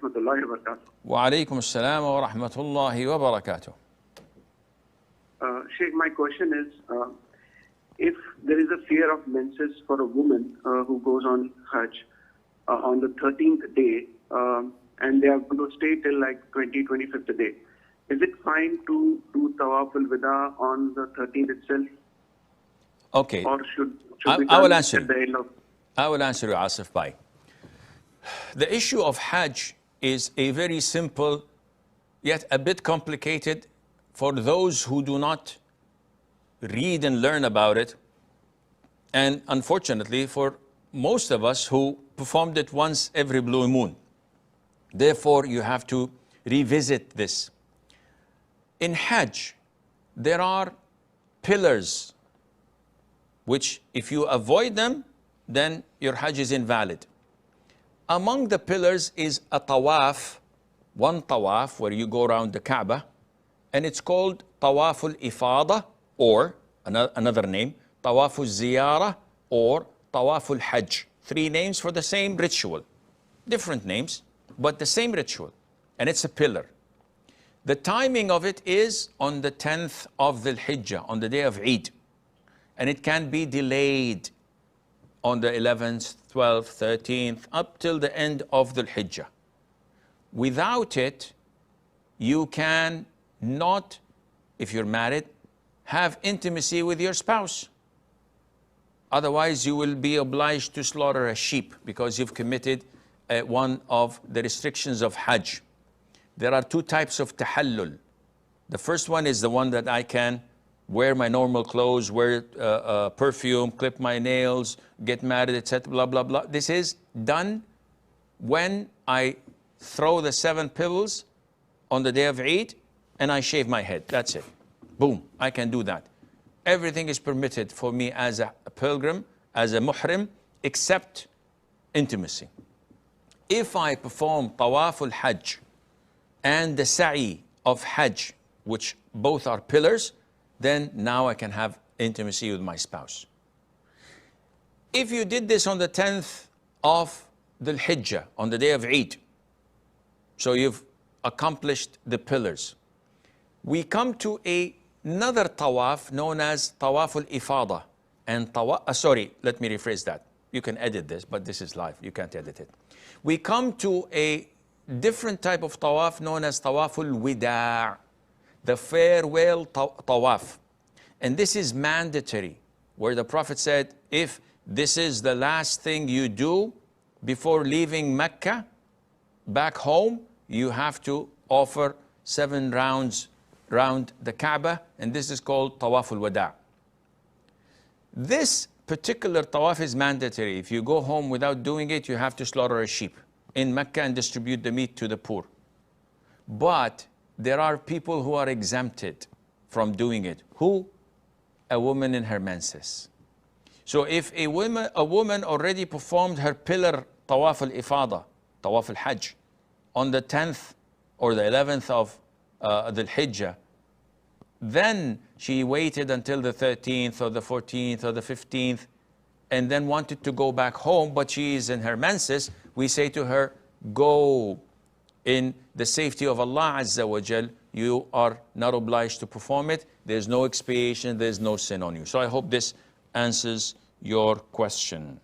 rahmatullahi wa barakatuh. Wa alaykum as-salam wa rahmatullahi wa barakatuh. Sheikh, my question is, if there is a fear of menses for a woman who goes on Hajj on the 13th day, and they are going to stay till like 25th day, is it fine to do tawaf al-wada on the 13th itself? Okay. Or should I will answer. at the end of... I will answer you, Asif Bhai. The issue of Hajj is a very simple, yet a bit complicated for those who do not read and learn about it. And unfortunately, for most of us who performed it once every blue moon. Therefore, you have to revisit this. In Hajj, there are pillars which if you avoid them, then your Hajj is invalid. Among the pillars is a tawaf, one tawaf where you go around the Kaaba, and it's called tawaf al-ifada, or another name, tawaf al-ziyara, or tawaf al-hajj. Three names for the same ritual. Different names, but the same ritual. And it's a pillar. The timing of it is on the 10th of the Hijjah, on the day of Eid. And it can be delayed on the 11th, 12th, 13th, up till the end of the Hijjah. Without it, you can not, if you're married, have intimacy with your spouse. Otherwise, you will be obliged to slaughter a sheep because you've committed one of the restrictions of Hajj. There are two types of tahallul. The first one is the one that I can wear my normal clothes, wear perfume, clip my nails, get married, etc., blah, blah, blah. This is done when I throw the 7 pebbles on the day of Eid and I shave my head. That's it. Boom, I can do that. Everything is permitted for me as a pilgrim, as a muhrim, except intimacy. If I perform tawaf al-hajj and the sa'i of hajj, which both are pillars, then now I can have intimacy with my spouse. If you did this on the 10th of the Hijjah, on the day of Eid, so you've accomplished the pillars, we come to another tawaf known as tawaf al-ifada. And sorry, let me rephrase that. You can edit this, but this is live. You can't edit it. We come to a different type of tawaf known as tawaf al-wida', the farewell tawaf. And this is mandatory, where the Prophet said, if this is the last thing you do before leaving Mecca, back home, you have to offer 7 rounds round the Kaaba, and this is called tawaf al-wada'. This particular tawaf is mandatory. If you go home without doing it, you have to slaughter a sheep in Mecca and distribute the meat to the poor. But there are people who are exempted from doing it. Who? A woman in her menses. So if a woman already performed her pillar tawaf al-ifada, tawaf al-hajj, on the 10th or the 11th of the Hijjah, then she waited until the 13th or the 14th or the 15th and then wanted to go back home, but she is in her menses, we say to her, go in the safety of Allah Azza wa Jal. You are not obliged to perform it. There's no expiation, there's no sin on you. So I hope this answers your question.